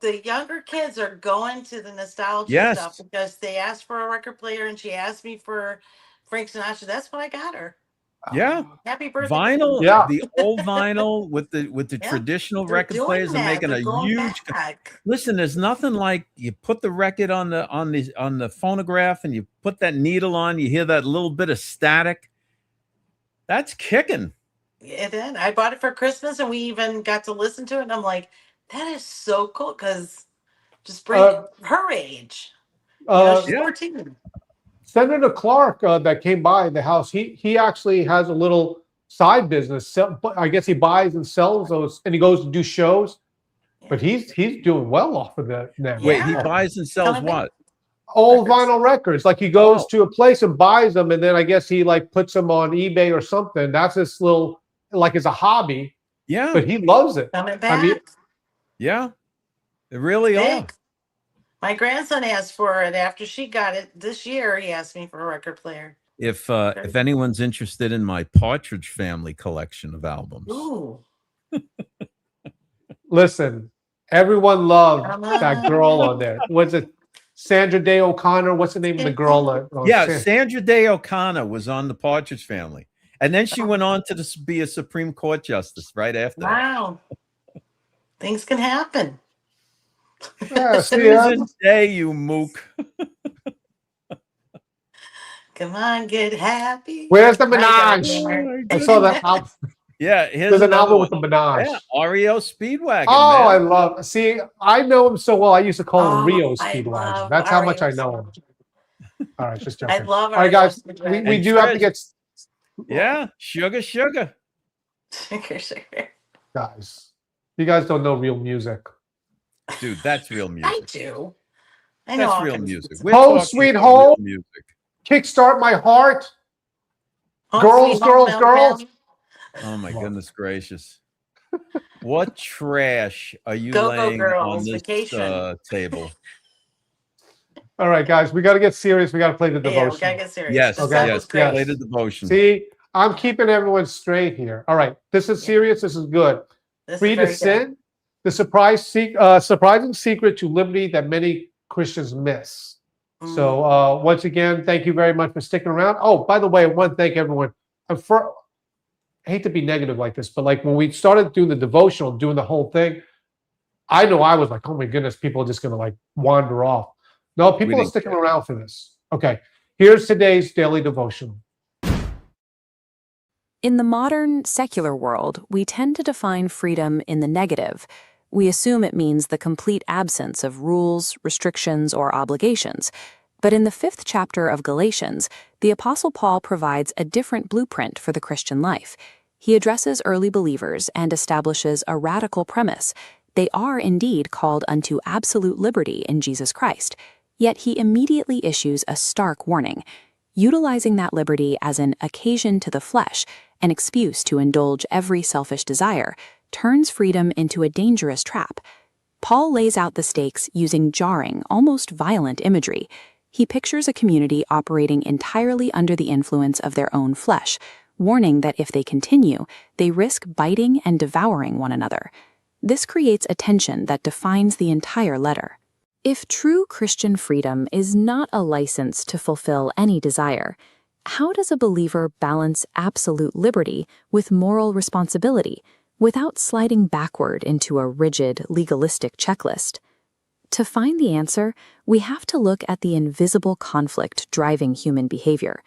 The younger kids are going to the nostalgia Yes. stuff because they asked for a record player and she asked me for Frank Sinatra. That's what I got her. Yeah. Happy birthday. Vinyl, Yeah. the old vinyl with the Yeah. traditional They're record doing players are that. making They're a going huge. back. Listen, there's nothing like you put the record on the phonograph and you put that needle on, you hear that little bit of static. That's kicking. It did. I bought it for Christmas and we even got to listen to it. And I'm like, that is so cool because just bring her age. She's 14. Senator Clark that came by the house, he actually has a little side business. I guess he buys and sells those, and he goes to do shows. But he's doing well off of that now. Wait, he buys and sells Coming back. what? Old vinyl records. Like he goes to a place and buys them, and then I guess he like puts them on eBay or something. That's his little, like, it's a hobby. Yeah. But he loves it. Coming back. I mean, Yeah. They really are. Big. My grandson asked for it after she got it this year. He asked me for a record player. If anyone's interested in my Partridge Family collection of albums. Ooh. listen, everyone loved that girl on there. Was it Sandra Day O'Connor? What's the name of the girl? Sandra Day O'Connor was on the Partridge Family. And then she went on to be a Supreme Court justice right after that. Wow. Things can happen. Yeah, Susan Day, you mook. Come on, get happy. Where's the Minaj? I saw that album. Yeah, there's an album with the Minaj. Yeah, REO Speedwagon. Oh, man. I love. See, I know him so well. I used to call him Rio Speedwagon. That's how much I know him. All right, just joking. I love. All right, guys, we do have to get. Yeah, sugar. Sugar. Guys, you guys don't know real music. Dude, that's real music. I do. I know. That's real music. Home Sweet Home. Music. Kickstart My Heart. Girls. Oh my goodness gracious. What trash are you Go, laying girls, on this table? All right, guys, we got to get serious. We got to play the devotion. Yeah, we got to get serious. Yes, okay. yes. Great. Play the devotion. See, I'm keeping everyone straight here. All right, this is serious. This is good. This Free is to very sin, good. the surprising secret to liberty that many Christians miss. So once again, thank you very much for sticking around. Oh, by the way, I want to thank everyone. I hate to be negative like this, but like when we started doing the devotional, doing the whole thing, I know I was like, oh my goodness, people are just going to like wander off. No, people are sticking around for this. Okay, here's today's daily devotional. In the modern, secular world, we tend to define freedom in the negative. We assume it means the complete absence of rules, restrictions, or obligations. But in the 5th chapter of Galatians, the Apostle Paul provides a different blueprint for the Christian life. He addresses early believers and establishes a radical premise. They are indeed called unto absolute liberty in Jesus Christ. Yet he immediately issues a stark warning. Utilizing that liberty as an occasion to the flesh, an excuse to indulge every selfish desire, turns freedom into a dangerous trap. Paul lays out the stakes using jarring, almost violent imagery. He pictures a community operating entirely under the influence of their own flesh, warning that if they continue, they risk biting and devouring one another. This creates a tension that defines the entire letter. If true Christian freedom is not a license to fulfill any desire, how does a believer balance absolute liberty with moral responsibility without sliding backward into a rigid, legalistic checklist? To find the answer, we have to look at the invisible conflict driving human behavior.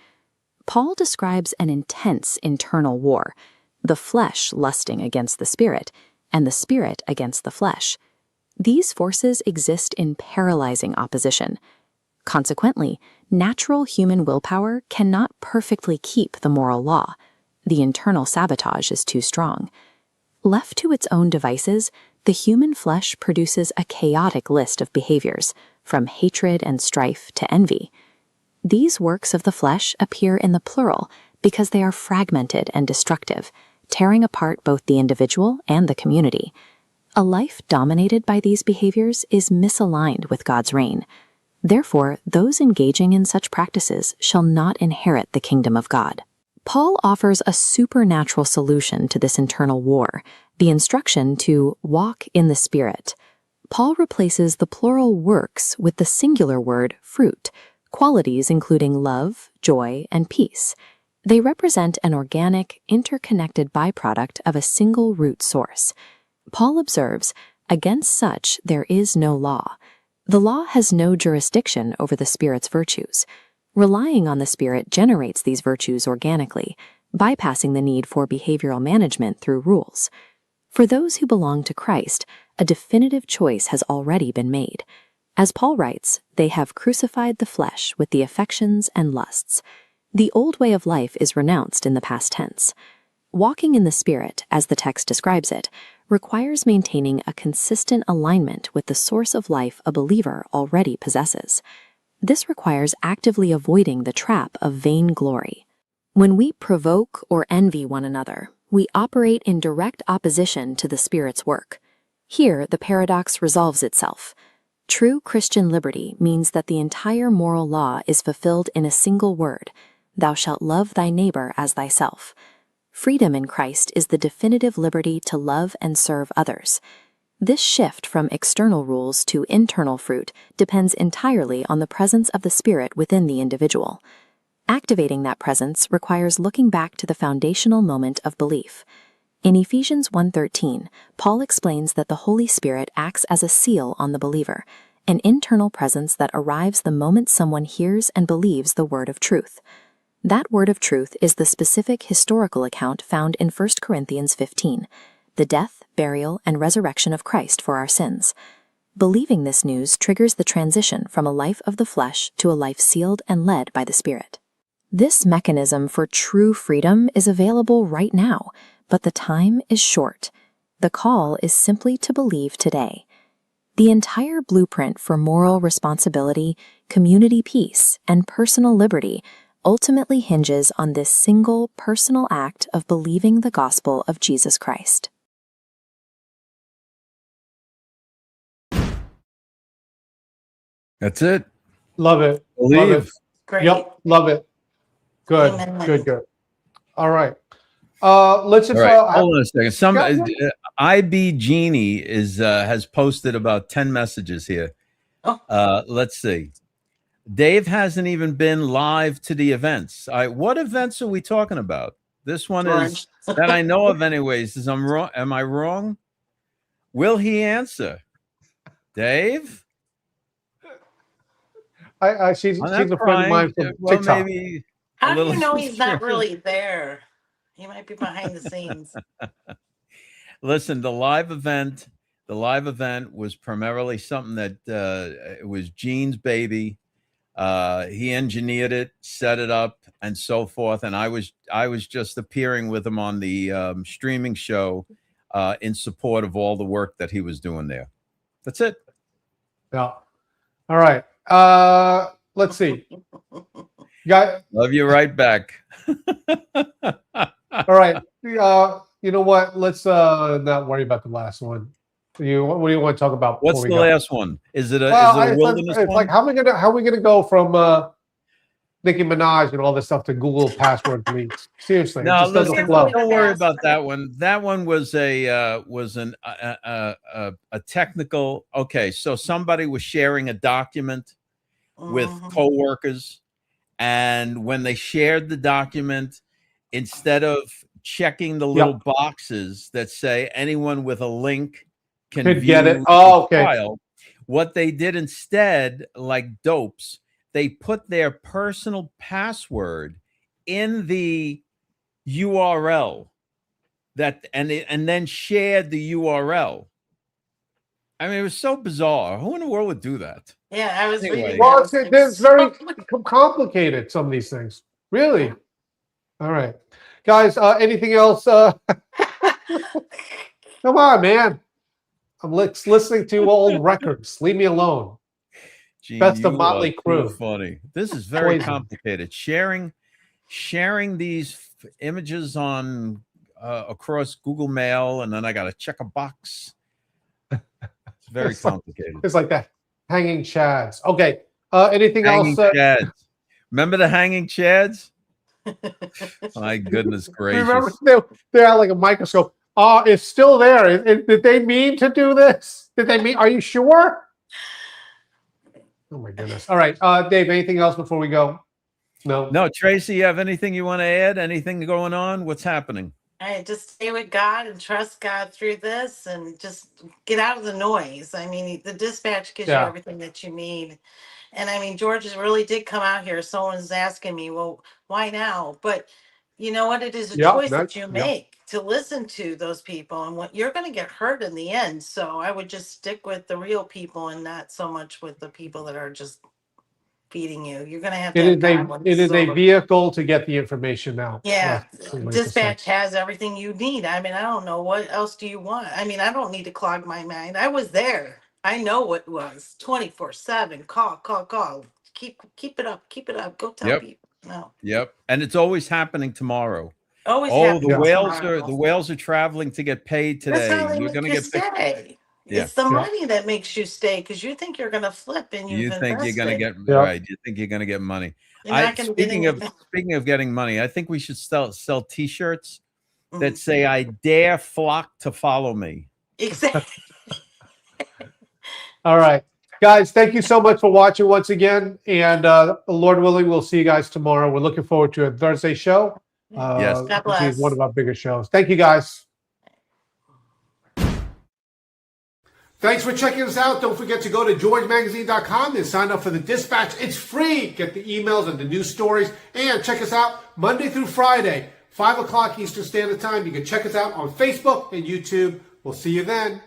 Paul describes an intense internal war, the flesh lusting against the spirit, and the spirit against the flesh. These forces exist in paralyzing opposition. Consequently, natural human willpower cannot perfectly keep the moral law. The internal sabotage is too strong. Left to its own devices, the human flesh produces a chaotic list of behaviors, from hatred and strife to envy. These works of the flesh appear in the plural because they are fragmented and destructive, tearing apart both the individual and the community. A life dominated by these behaviors is misaligned with God's reign. Therefore, those engaging in such practices shall not inherit the kingdom of God. Paul offers a supernatural solution to this internal war, the instruction to walk in the Spirit. Paul replaces the plural works with the singular word fruit, qualities including love, joy, and peace. They represent an organic, interconnected byproduct of a single root source. Paul observes, against such there is no law. The law has no jurisdiction over the Spirit's virtues. Relying on the Spirit generates these virtues organically, bypassing the need for behavioral management through rules. For those who belong to Christ, a definitive choice has already been made. As Paul writes, they have crucified the flesh with the affections and lusts. The old way of life is renounced in the past tense. Walking in the Spirit, as the text describes it, requires maintaining a consistent alignment with the source of life a believer already possesses. This requires actively avoiding the trap of vain glory. When we provoke or envy one another, we operate in direct opposition to the Spirit's work. Here, the paradox resolves itself. True Christian liberty means that the entire moral law is fulfilled in a single word: thou shalt love thy neighbor as thyself. Freedom in Christ is the definitive liberty to love and serve others. This shift from external rules to internal fruit depends entirely on the presence of the Spirit within the individual. Activating that presence requires looking back to the foundational moment of belief. In Ephesians 1:13, Paul explains that the Holy Spirit acts as a seal on the believer, an internal presence that arrives the moment someone hears and believes the word of truth. That word of truth is the specific historical account found in 1 Corinthians 15, the death, burial, and resurrection of Christ for our sins. Believing this news triggers the transition from a life of the flesh to a life sealed and led by the Spirit. This mechanism for true freedom is available right now, but the time is short. The call is simply to believe today. The entire blueprint for moral responsibility, community peace, and personal liberty ultimately hinges on this single personal act of believing the gospel of Jesus Christ. That's it. Love it. Believe. Love it. Great. Yep, love it. Good, Amen. good. All right. Let's just All right, hold on a second. Some Yeah. IB Genie has posted about 10 messages here. Let's see. Dave hasn't even been live to the events. What events are we talking about? This one is that I know of anyways. Is I'm wrong? Am I wrong? Will he answer? Dave? She's a friend of mine from TikTok. Maybe How do you know he's not really there? He might be behind the scenes. Listen, the live event was primarily something that it was Gene's baby. He engineered it, set it up, and so forth. And I was just appearing with him on the streaming show in support of all the work that he was doing there. That's it. Yeah. All right. Let's see. Love you right back. All right. You know what? Let's not worry about the last one. What do you want to talk about? What's the last one? Is it a wilderness one? It's like how are we gonna go from Nicki Minaj and all this stuff to Google password leaks? Seriously, no, doesn't flow. Don't worry about that one. That one was a technical. Okay, so somebody was sharing a document with coworkers, and when they shared the document, instead of checking the little boxes that say anyone with a link can get it. Oh, okay. File, what they did instead, like dopes, they put their personal password in the URL and then shared the URL. I mean, it was so bizarre. Who in the world would do that? Yeah, I was reading. Well, it's very complicated, some of these things. Really? All right. Guys, anything else? Come on, man. I'm listening to old records. Leave me alone. Gene, Best of Motley Crue. Funny. This is very complicated. Sharing these images on across Google Mail, and then I got to check a box. It's very complicated. It's like that. Hanging chads. Okay. Anything hanging else? Chads. Remember the hanging chads? My goodness gracious. Remember they had like a microscope. It's still there. Did they mean to do this? Are you sure? Oh my goodness. All right. Dave, anything else before we go? No, Tracy, you have anything you want to add? Anything going on? What's happening? Just stay with God and trust God through this and just get out of the noise. I mean, the dispatch gives you everything that you need. And I mean, George really did come out here. Someone's asking me, well, why now? But you know what? It is a choice that you make to listen to those people, and what you're going to get hurt in the end. So I would just stick with the real people and not so much with the people that are just feeding you. You're going to have to. It is a vehicle to get the information out. Yeah, dispatch has everything you need. I mean, I don't know what else do you want. I mean, I don't need to clog my mind. I was there. I know what was 24/7. Call. Keep it up. Go tell people. No. Yep. And it's always happening tomorrow. Always. The whales are traveling to get paid today. You're going to get paid. Yeah. It's the money that makes you stay because you think you're going to flip and you think you're going to get right. You think you're going to get money. Speaking of getting money, I think we should sell T-shirts that say "I dare flock to follow me." Exactly. All right, guys, thank you so much for watching once again. And Lord willing, we'll see you guys tomorrow. We're looking forward to a Thursday show. Yes, God bless. Which is one of our bigger shows. Thank you, guys. Thanks for checking us out. Don't forget to go to georgemagazine.com and sign up for the Dispatch. It's free. Get the emails and the news stories. And check us out Monday through Friday, 5 o'clock Eastern Standard Time. You can check us out on Facebook and YouTube. We'll see you then.